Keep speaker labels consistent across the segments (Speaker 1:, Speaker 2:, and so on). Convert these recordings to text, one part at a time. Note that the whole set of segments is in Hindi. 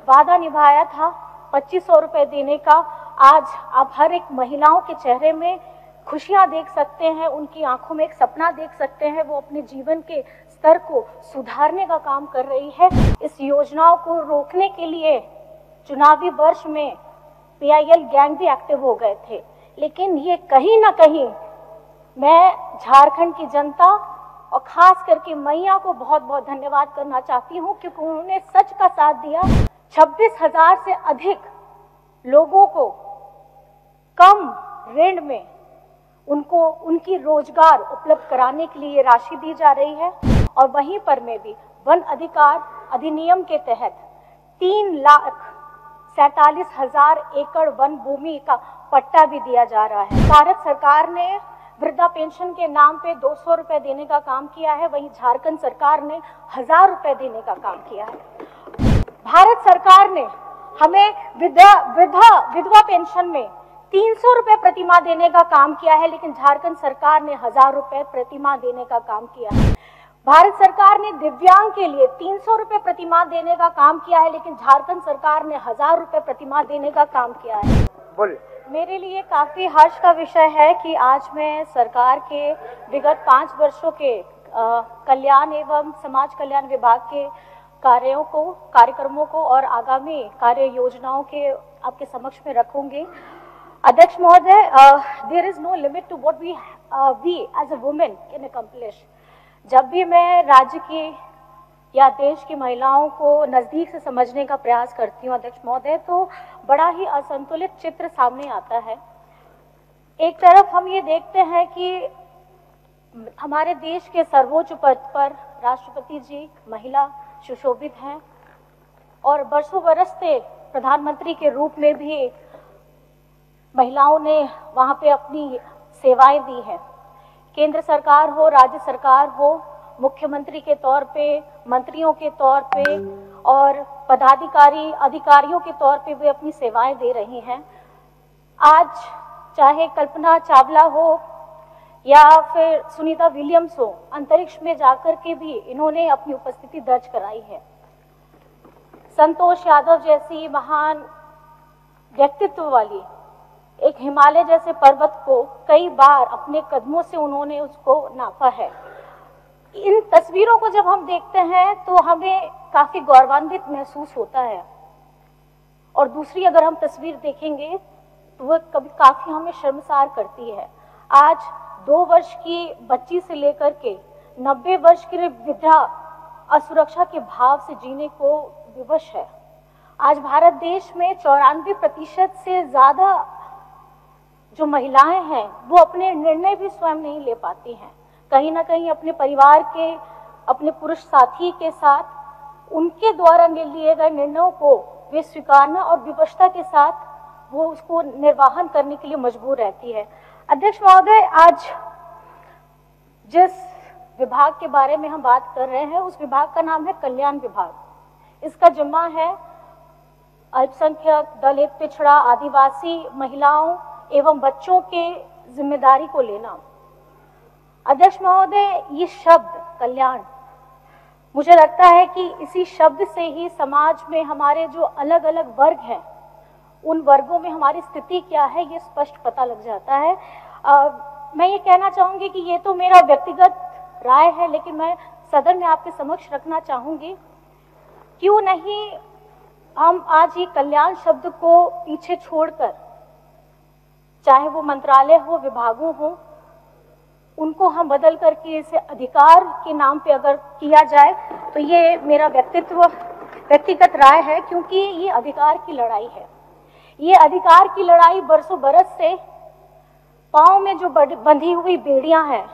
Speaker 1: वादा निभाया था 2500 रुपए देने का, आज आप हर एक महिलाओं के चेहरे में खुशियां देख सकते हैं, उनकी आंखों में एक सपना देख सकते हैं। वो अपने जीवन के स्तर को सुधारने का काम कर रही है। इस योजनाओं को रोकने के लिए चुनावी वर्ष में PIL गैंग भी एक्टिव हो गए थे, लेकिन ये कहीं ना कहीं मैं झारखंड की जनता और खास करके मैया को बहुत बहुत धन्यवाद करना चाहती हूँ, क्योंकि उन्होंने सच का साथ दिया। 26,000 से अधिक लोगों को कम ऋण में उनको उनकी रोजगार उपलब्ध कराने के लिए राशि दी जा रही है। और वहीं पर में भी वन अधिकार अधिनियम के तहत 3,47,000 एकड़ वन भूमि का पट्टा भी दिया जा रहा है। भारत सरकार ने वृद्धा पेंशन के नाम पे 200 रुपए देने का काम किया है, वहीं झारखंड सरकार ने 1000 रुपए देने का काम किया है। भारत सरकार ने हमें विधवा पेंशन में 300 रुपए प्रतिमाह देने का काम किया है, लेकिन झारखंड सरकार ने 1000 रुपए प्रतिमाह देने का काम किया है। भारत सरकार ने दिव्यांग के लिए 300 रुपए प्रतिमाह देने का काम किया है, लेकिन झारखंड सरकार ने 1000 रुपए प्रतिमाह देने का काम किया है।
Speaker 2: बोलिए।
Speaker 1: मेरे लिए काफी हर्ष का विषय है कि आज मैं सरकार के विगत 5 वर्षों के कल्याण एवं समाज कल्याण विभाग के कार्यक्रमों को और आगामी कार्य योजनाओं के आपके समक्ष में रखूंगी। अध्यक्ष महोदय, there is no limit to what we as a women can accomplish. जब भी मैं राज्य की या देश की महिलाओं को नजदीक से समझने का प्रयास करती हूँ अध्यक्ष महोदय, तो बड़ा ही असंतुलित चित्र सामने आता है। एक तरफ हम ये देखते हैं कि हमारे देश के सर्वोच्च पद पर राष्ट्रपति जी महिला सुशोभित हैं और बरसों बरस से प्रधानमंत्री के रूप में भी महिलाओं ने वहां पे अपनी सेवाएं दी हैं। केंद्र सरकार हो, राज्य सरकार हो, मुख्यमंत्री के तौर पे, मंत्रियों के तौर पे और पदाधिकारी अधिकारियों के तौर पे वे अपनी सेवाएं दे रही हैं। आज चाहे कल्पना चावला हो या फिर सुनीता विलियम्स हो, अंतरिक्ष में जाकर के भी इन्होंने अपनी उपस्थिति दर्ज कराई है। संतोष यादव जैसी महान व्यक्तित्व वाली एक हिमालय जैसे पर्वत को कई बार अपने कदमों से उन्होंने उसको नापा है। इन तस्वीरों को जब हम देखते हैं तो हमें काफी गौरवान्वित महसूस होता है, और दूसरी अगर हम तस्वीर देखेंगे तो वह कभी काफी हमें शर्मसार करती है। आज 2 वर्ष की बच्ची से लेकर के 90 वर्ष की वृद्धा असुरक्षा के भाव से जीने को विवश है। आज भारत देश में 94% से ज्यादा जो महिलाएं हैं वो अपने निर्णय भी स्वयं नहीं ले पाती हैं। कहीं ना कहीं अपने परिवार के, अपने पुरुष साथी के साथ उनके द्वारा लिए गए निर्णयों को वे स्वीकारना और विवशता के साथ वो उसको निर्वाहन करने के लिए मजबूर रहती है। अध्यक्ष महोदय, आज जिस विभाग के बारे में हम बात कर रहे हैं उस विभाग का नाम है कल्याण विभाग। इसका जिम्मा है अल्पसंख्यक, दलित, पिछड़ा, आदिवासी महिलाओं एवं बच्चों के जिम्मेदारी को लेना। अध्यक्ष महोदय, ये शब्द कल्याण, मुझे लगता है कि इसी शब्द से ही समाज में हमारे जो अलग अलग वर्ग हैं उन वर्गों में हमारी स्थिति क्या है ये स्पष्ट पता लग जाता है। मैं ये कहना चाहूंगी कि ये तो मेरा व्यक्तिगत राय है, लेकिन मैं सदन में आपके समक्ष रखना चाहूंगी, क्यों नहीं हम आज ये कल्याण शब्द को पीछे छोड़कर, चाहे वो मंत्रालय हो, विभागों हो, उनको हम बदल करके इसे अधिकार के नाम पे अगर किया जाए तो ये मेरा व्यक्तिगत राय है, क्योंकि ये अधिकार की लड़ाई है। ये अधिकार की लड़ाई बरसों बरस से पांव में जो बंधी हुई बेड़ियां हैं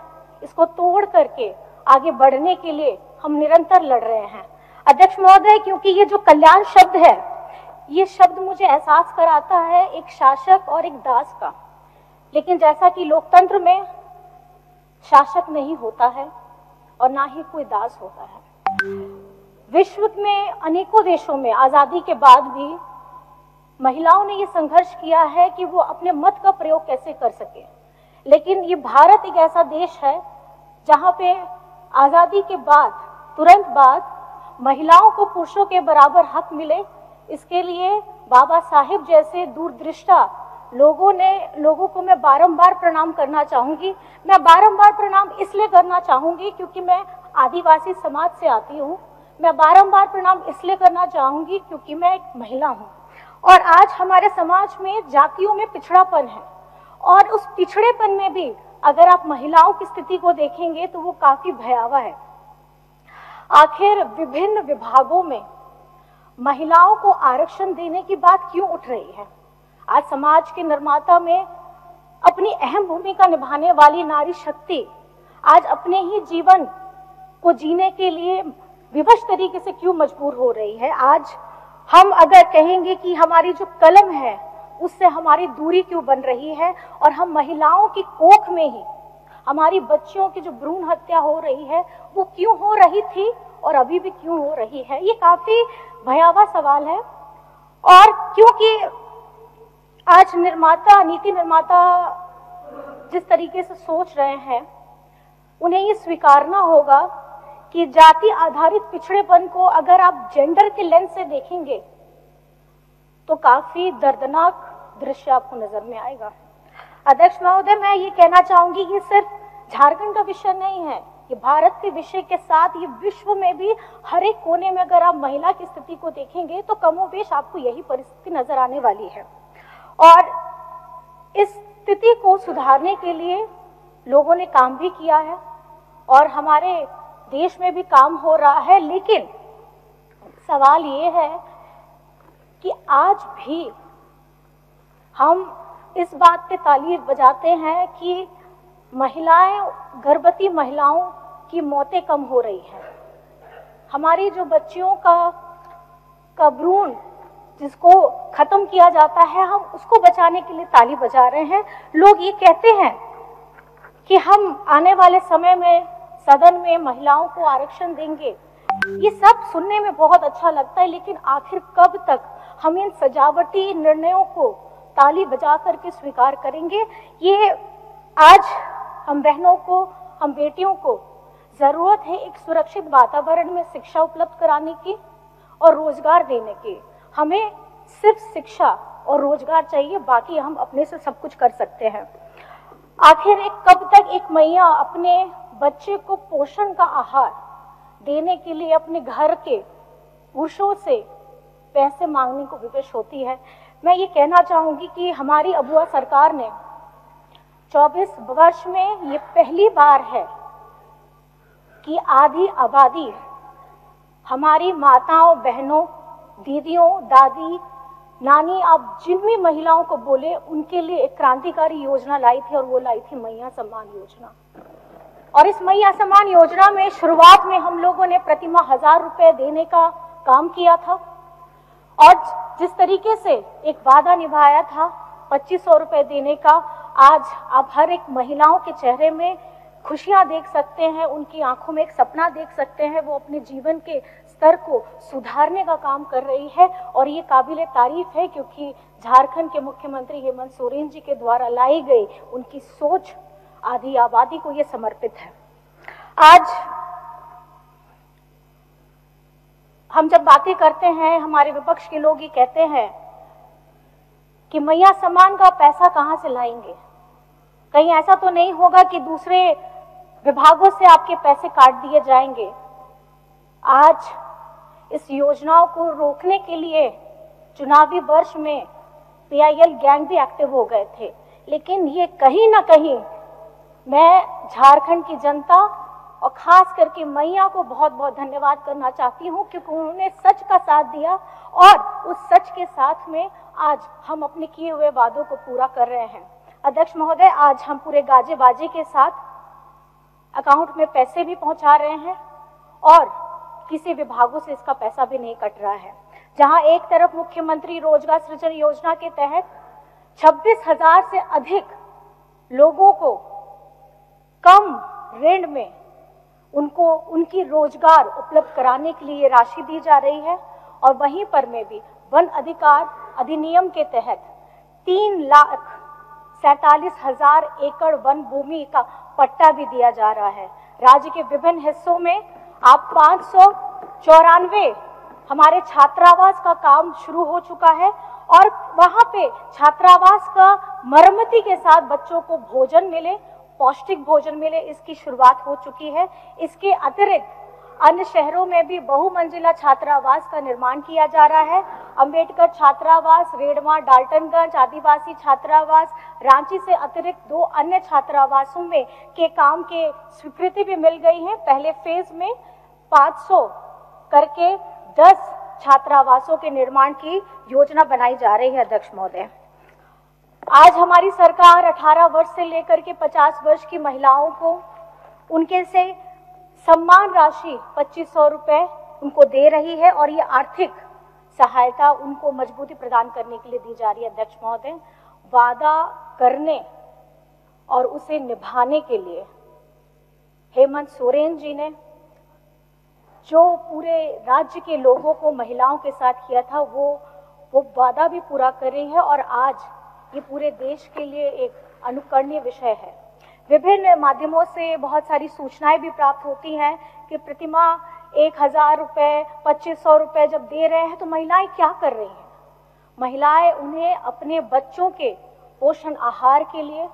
Speaker 1: इसको तोड़ करके आगे बढ़ने के लिए हम निरंतर लड़ रहे हैं। अध्यक्ष महोदय, क्योंकि ये जो कल्याण शब्द है, ये शब्द मुझे एहसास कराता है एक शासक और एक दास का, लेकिन जैसा कि लोकतंत्र में शासक नहीं होता है और ना ही कोई दास होता है। विश्व में अनेकों देशों में आजादी के बाद भी महिलाओं ने ये संघर्ष किया है कि वो अपने मत का प्रयोग कैसे कर सके, लेकिन ये भारत एक ऐसा देश है जहां पे आजादी के बाद तुरंत बाद महिलाओं को पुरुषों के बराबर हक मिले, इसके लिए बाबा साहिब जैसे दूरदृष्टा लोगों को मैं बारंबार प्रणाम करना चाहूंगी। मैं बारंबार प्रणाम इसलिए करना चाहूंगी क्योंकि मैं आदिवासी समाज से आती हूँ। मैं बारंबार प्रणाम इसलिए करना चाहूंगी क्योंकि मैं एक महिला हूँ और आज हमारे समाज में जातियों में पिछड़ापन है और उस पिछड़ेपन में भी अगर आप महिलाओं की स्थिति को देखेंगे तो वो काफी भयावह है। आखिर विभिन्न विभागों में महिलाओं को आरक्षण देने की बात क्यों उठ रही है? आज समाज के निर्माता में अपनी अहम भूमिका निभाने वाली नारी शक्ति आज अपने ही जीवन को जीने के लिए विवश तरीके से क्यों मजबूर हो रही है? आज हम अगर कहेंगे कि हमारी जो कलम है उससे हमारी दूरी क्यों बन रही है और हम महिलाओं की कोख में ही हमारी बच्चियों की जो भ्रूण हत्या हो रही है वो क्यों हो रही थी और अभी भी क्यों हो रही है? ये काफी भयावह सवाल है। और क्योंकि आज नीति निर्माता जिस तरीके से सोच रहे हैं उन्हें ये स्वीकारना होगा कि जाति आधारित पिछड़ेपन को अगर आप जेंडर के लेंस से देखेंगे तो काफी दर्दनाक दृश्य आपको नजर में आएगा। अध्यक्ष महोदय, मैं ये कहना चाहूंगी कि सिर्फ झारखंड का विषय नहीं है, ये भारत के विषय के साथ ये विश्व में भी हर एक कोने में अगर आप महिला की स्थिति को देखेंगे तो कमोबेश आपको यही परिस्थिति नजर आने वाली है। और इस स्थिति को सुधारने के लिए लोगों ने काम भी किया है और हमारे देश में भी काम हो रहा है, लेकिन सवाल ये है कि आज भी हम इस बात पे ताली बजाते हैं कि गर्भवती महिलाओं की मौतें कम हो रही हैं। हमारी जो बच्चियों का भ्रूण जिसको खत्म किया जाता है हम उसको बचाने के लिए ताली बजा रहे हैं। लोग ये कहते हैं कि हम आने वाले समय में सदन में महिलाओं को आरक्षण देंगे। ये सब सुनने में बहुत अच्छा लगता है, लेकिन आखिर कब तक हम इन सजावटी निर्णयों को ताली बजा करके स्वीकार करेंगे? ये आज हम बहनों को, हम बेटियों को जरूरत है एक सुरक्षित वातावरण में शिक्षा उपलब्ध कराने की और रोजगार देने की। हमें सिर्फ शिक्षा और रोजगार चाहिए, बाकी हम अपने से सब कुछ कर सकते हैं। आखिर कब तक एक मैया अपने बच्चे को पोषण का आहार देने के लिए अपने घर के पुरुषों से पैसे मांगने को विवश होती है? मैं ये कहना चाहूंगी कि हमारी अबुआ सरकार ने 24 वर्ष में ये पहली बार है कि आधी आबादी हमारी माताओं, बहनों, दीदियों, दादी, नानी, आप जिन भी महिलाओं को बोले उनके लिए एक क्रांतिकारी योजना लाई थी और वो लाई थी मैया सम्मान योजना। और इस मैया सम्मान योजना में शुरुआत में हम लोगों ने प्रतिमा 1000 रुपए देने का काम किया था और जिस तरीके से एक वादा निभाया था 2500 रुपए देने का, आज आप हर एक महिलाओं के चेहरे में खुशियां देख सकते हैं, उनकी आंखों में एक सपना देख सकते हैं। वो अपने जीवन के स्तर को सुधारने का काम कर रही है और ये काबिले तारीफ है क्योंकि झारखंड के मुख्यमंत्री हेमंत सोरेन जी के द्वारा लाई गई उनकी सोच आधी आबादी को ये समर्पित है। आज हम जब बातें करते हैं, हमारे विपक्ष के लोग ये कहते हैं कि मैया सम्मान का पैसा कहां से लाएंगे? कहीं ऐसा तो नहीं होगा कि दूसरे विभागों से आपके पैसे काट दिए जाएंगे? आज इस योजनाओं को रोकने के लिए चुनावी वर्ष में PIL गैंग भी एक्टिव हो गए थे, लेकिन ये कहीं ना कहीं मैं झारखंड की जनता और खास करके मैया को बहुत बहुत धन्यवाद करना चाहती हूँ क्योंकि उन्होंने सच का साथ दिया और उस सच के साथ में आज हम अपने किए हुए वादों को पूरा कर रहे हैं। अध्यक्ष महोदय, आज हम पूरे गाजे बाजे के साथ अकाउंट में पैसे भी पहुंचा रहे हैं और किसी विभागों से इसका पैसा भी नहीं कट रहा है। जहां एक तरफ मुख्यमंत्री रोजगार सृजन योजना के तहत 26,000 से अधिक लोगों को कम ऋण में उनकी रोजगार उपलब्ध कराने के लिए राशि दी जा रही है और वहीं पर में भी वन अधिकार अधिनियम के तहत 3,47,000 एकड़ वन भूमि का पट्टा भी दिया जा रहा है। राज्य के विभिन्न हिस्सों में आप 594 हमारे छात्रावास का काम शुरू हो चुका है और वहां पे छात्रावास का मरम्मती के साथ बच्चों को भोजन मिले, पौष्टिक भोजन मिले, इसकी शुरुआत हो चुकी है। इसके अतिरिक्त अन्य शहरों में भी बहुमंजिला छात्रावास का निर्माण किया जा रहा है। अंबेडकर छात्रावास, रेडमा, डाल्टनगंज आदिवासी छात्रावास, रांची से अतिरिक्त 2 अन्य छात्रावासों में के काम के स्वीकृति भी मिल गई है। पहले फेज में 500 करके 10 छात्रावासों के निर्माण की योजना बनाई जा रही है। अध्यक्ष महोदय, आज हमारी सरकार 18 वर्ष से लेकर के 50 वर्ष की महिलाओं को उनके से सम्मान राशि 2500 रुपए उनको दे रही है और ये आर्थिक सहायता उनको मजबूती प्रदान करने के लिए दी जा रही है। अध्यक्ष महोदय, वादा करने और उसे निभाने के लिए हेमंत सोरेन जी ने जो पूरे राज्य के लोगों को, महिलाओं के साथ किया था, वो वादा भी पूरा कर रही है और आज ये पूरे देश के लिए एक अनुकरणीय विषय है। विभिन्न माध्यमों से बहुत सारी सूचनाएं भी प्राप्त होती हैं कि प्रतिमा 1000 रुपए, 2500 रुपए जब दे रहे हैं तो महिलाएं क्या कर रही हैं? महिलाएं उन्हें अपने बच्चों के पोषण आहार के लिए,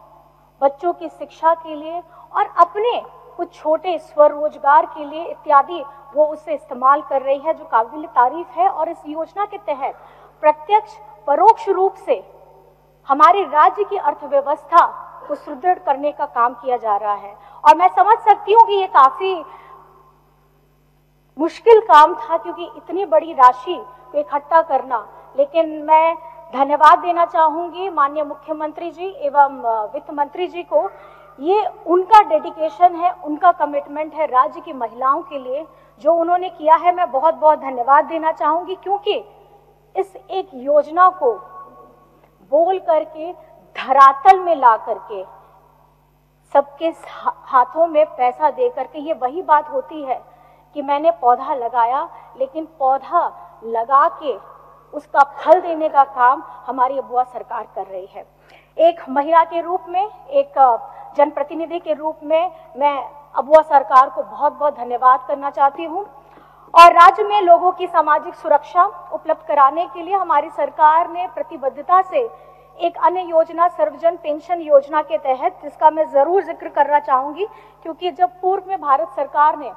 Speaker 1: बच्चों की शिक्षा के लिए और अपने कुछ छोटे स्वरोजगार के लिए इत्यादि वो उससे इस्तेमाल कर रही है, जो काबिल तारीफ है। और इस योजना के तहत प्रत्यक्ष परोक्ष रूप से हमारे राज्य की अर्थव्यवस्था को सुदृढ़ करने का काम किया जा रहा है। और मैं समझ सकती हूँ कि ये काफी मुश्किल काम था, क्योंकि इतनी बड़ी राशि को इकट्ठा करना, लेकिन मैं धन्यवाद देना चाहूंगी माननीय मुख्यमंत्री जी एवं वित्त मंत्री जी को। ये उनका डेडिकेशन है, उनका कमिटमेंट है राज्य की महिलाओं के लिए, जो उन्होंने किया है। मैं बहुत बहुत धन्यवाद देना चाहूंगी, क्योंकि इस एक योजना को बोल करके धरातल में ला करके सबके हाथों में पैसा दे करके, ये वही बात होती है कि मैंने पौधा लगाया, लेकिन पौधा लगा के उसका फल देने का काम हमारी अबुआ सरकार कर रही है। एक महिला के रूप में, एक जनप्रतिनिधि के रूप में मैं अबुआ सरकार को बहुत बहुत धन्यवाद करना चाहती हूँ। और राज्य में लोगों की सामाजिक सुरक्षा उपलब्ध कराने के लिए हमारी सरकार ने प्रतिबद्धता से एक अन्य योजना, सर्वजन पेंशन योजना के तहत, जिसका मैं जरूर जिक्र करना चाहूंगी, क्योंकि जब पूर्व में भारत सरकार ने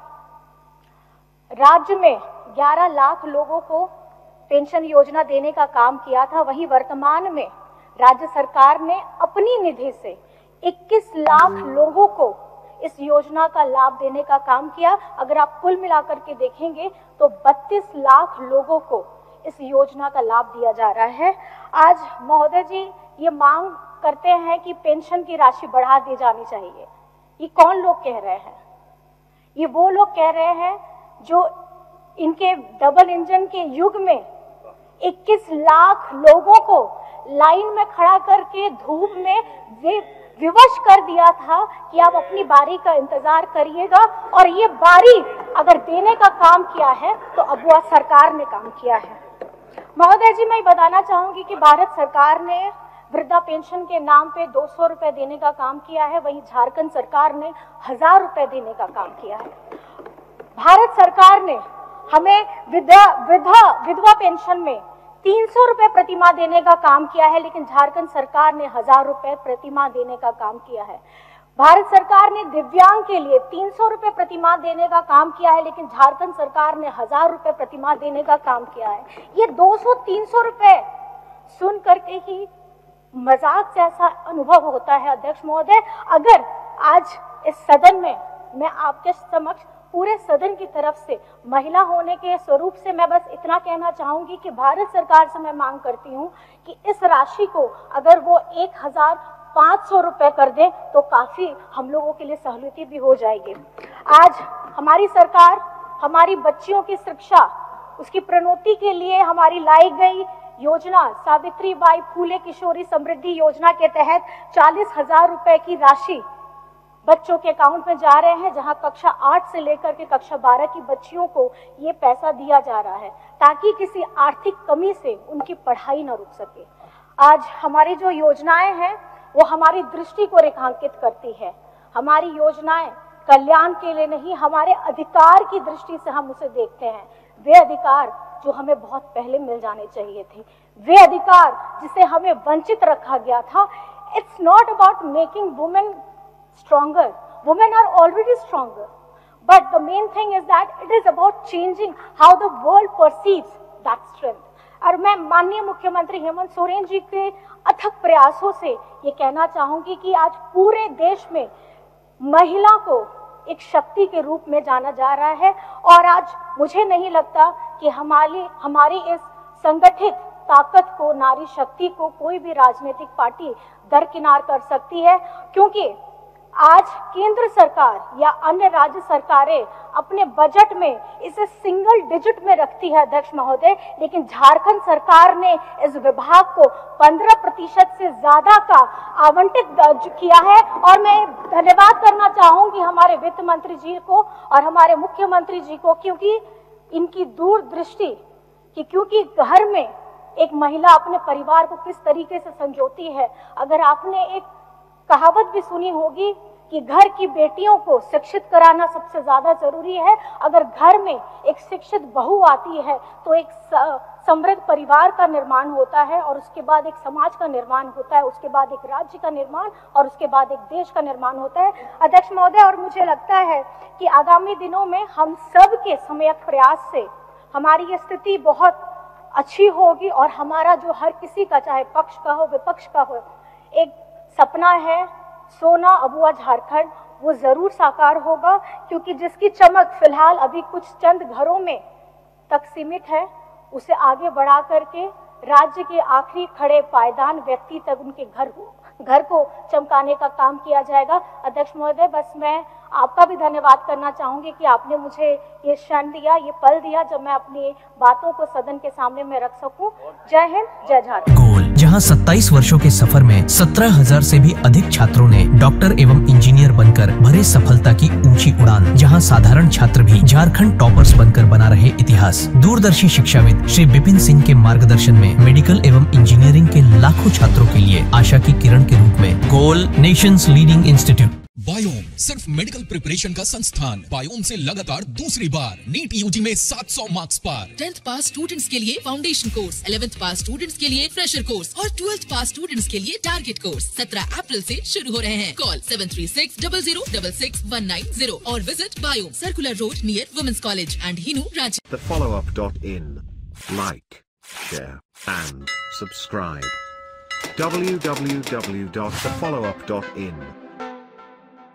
Speaker 1: राज्य में 11 लाख लोगों को पेंशन योजना देने का काम किया था, वहीं वर्तमान में राज्य सरकार ने अपनी निधि से 21 लाख लोगों को इस योजना का लाभ देने का काम किया। अगर आप कुल मिलाकर के देखेंगे तो 32 लाख लोगों को इस योजना का लाभ दिया जा रहा है। आज महोदय जी ये मांग करते हैं कि पेंशन की राशि बढ़ा दी जानी चाहिए। ये कौन लोग कह रहे हैं? ये वो लोग कह रहे हैं जो इनके डबल इंजन के युग में 21 लाख लोगों को लाइन में खड़ा करके धूप में विवश कर दिया था कि आप अपनी बारी का इंतजार करिएगा, और ये बारी अगर देने का काम किया है तो अबुआ सरकार ने काम किया है। महोदय जी, मैं बताना चाहूंगी कि भारत सरकार ने वृद्धा पेंशन के नाम पे 200 रुपए देने का काम किया है, वहीं झारखंड सरकार ने 1000 रुपए देने का काम किया है। भारत सरकार ने हमें विधवा पेंशन में 300 रुपए प्रतिमाह देने का काम किया है, लेकिन झारखंड सरकार ने 1000 रुपए प्रतिमाह देने का काम किया है। भारत सरकार ने दिव्यांग के लिए 300 रुपए प्रतिमाह देने का काम किया है, लेकिन झारखंड सरकार ने 1000 रुपए प्रतिमाह देने का काम किया है। ये 200-300 रुपए सुन करके ही मजाक जैसा अनुभव होता है। अध्यक्ष महोदय, अगर आज इस सदन में मैं आपके समक्ष पूरे सदन की तरफ से महिला होने के स्वरूप से मैं बस इतना कहना चाहूंगी कि भारत सरकार से मैं मांग करती हूं कि इस राशि को अगर वो 1500 रुपए कर दें तो काफी हम लोगों के लिए सहूलियत भी हो जाएगी। आज हमारी सरकार हमारी बच्चियों की शिक्षा, उसकी प्रोन्नति के लिए हमारी लाई गई योजना सावित्रीबाई फूले किशोरी समृद्धि योजना के तहत 40,000 रुपए की राशि बच्चों के अकाउंट में जा रहे हैं, जहां कक्षा 8 से लेकर के कक्षा 12 की बच्चियों को ये पैसा दिया जा रहा है, ताकि किसी आर्थिक कमी से उनकी पढ़ाई न रुक सके। आज हमारी जो योजनाएं हैं वो हमारी दृष्टि को रेखांकित करती है। हमारी योजनाएं कल्याण के लिए नहीं, हमारे अधिकार की दृष्टि से हम उसे देखते हैं। वे अधिकार जो हमें बहुत पहले मिल जाने चाहिए थे, वे अधिकार जिसे हमें वंचित रखा गया था। It's not about making women stronger, women are already stronger, but the main thing is that it is about changing how the world perceives that strength. और मैं माननीय मुख्यमंत्री हेमंत सोरेन जी के अथक प्रयासों से ये कहना चाहूंगी कि आज पूरे देश में महिला को एक शक्ति के रूप में जाना जा रहा है, और आज मुझे नहीं लगता कि हमारी इस संगठित ताकत को, नारी शक्ति को कोई भी राजनीतिक पार्टी दरकिनार कर सकती है, क्योंकि आज केंद्र सरकार या अन्य राज्य सरकारें अपने बजट में इसे सिंगल डिजिट में रखती है अध्यक्ष महोदय, लेकिन झारखंड सरकार ने इस विभाग को 15% से ज्यादा का आवंटित किया है। और मैं धन्यवाद करना चाहूंगी हमारे वित्त मंत्री जी को और हमारे मुख्यमंत्री जी को, क्योंकि इनकी दूरदृष्टि कि क्योंकि घर में एक महिला अपने परिवार को किस तरीके से संजोती है। अगर आपने एक कहावत भी सुनी होगी कि घर की बेटियों को शिक्षित कराना सबसे ज्यादा जरूरी है। अगर घर में एक शिक्षित बहू आती है तो एक समृद्ध परिवार का निर्माण होता है, और उसके बाद एक समाज का निर्माण होता है, उसके बाद एक राज्य का निर्माण, और उसके बाद एक देश का निर्माण होता है अध्यक्ष महोदय। और मुझे लगता है कि आगामी दिनों में हम सब के सम्यक प्रयास से हमारी ये स्थिति बहुत अच्छी होगी, और हमारा जो हर किसी का, चाहे पक्ष का हो विपक्ष का हो, एक सपना है सोना अबुआ झारखंड, वो जरूर साकार होगा, क्योंकि जिसकी चमक फिलहाल अभी कुछ चंद घरों में तक सीमित है, उसे आगे बढ़ा करके राज्य के आखिरी खड़े पायदान व्यक्ति तक उनके घर को चमकाने का काम किया जाएगा। अध्यक्ष महोदय, बस मैं आपका भी धन्यवाद करना चाहूंगी कि आपने मुझे ये क्षण दिया, ये पल दिया जब मैं अपनी बातों को सदन के सामने में रख सकूं। जय हिंद, जय झारखंड।
Speaker 2: गोल, जहां 27 वर्षों के सफर में 17,000 से भी अधिक छात्रों ने डॉक्टर एवं इंजीनियर बनकर भरे सफलता की ऊंची उड़ान, जहां साधारण छात्र भी झारखंड टॉपर्स बनकर बना रहे इतिहास। दूरदर्शी शिक्षाविद श्री विपिन सिंह के मार्गदर्शन में मेडिकल एवं इंजीनियरिंग के लाखों छात्रों के लिए आशा की किरण के रूप में गोल, नेशंस लीडिंग इंस्टीट्यूट।
Speaker 3: बायोम सिर्फ मेडिकल प्रिपरेशन का संस्थान। बायोम से लगातार दूसरी बार नीट यूजी में 700 मार्क्स पार।
Speaker 4: 10th पास स्टूडेंट्स के लिए फाउंडेशन कोर्स, 11th पास स्टूडेंट्स के लिए फ्रेशर कोर्स और 12th पास स्टूडेंट्स के लिए टारगेट कोर्स 17 अप्रैल से शुरू हो रहे हैं। कॉल 7360066190 और visit Biome, circular road near women's college and Hinoo, Ranchi.
Speaker 5: thefollowup.in. Like, share and subscribe. www.thefollowup.in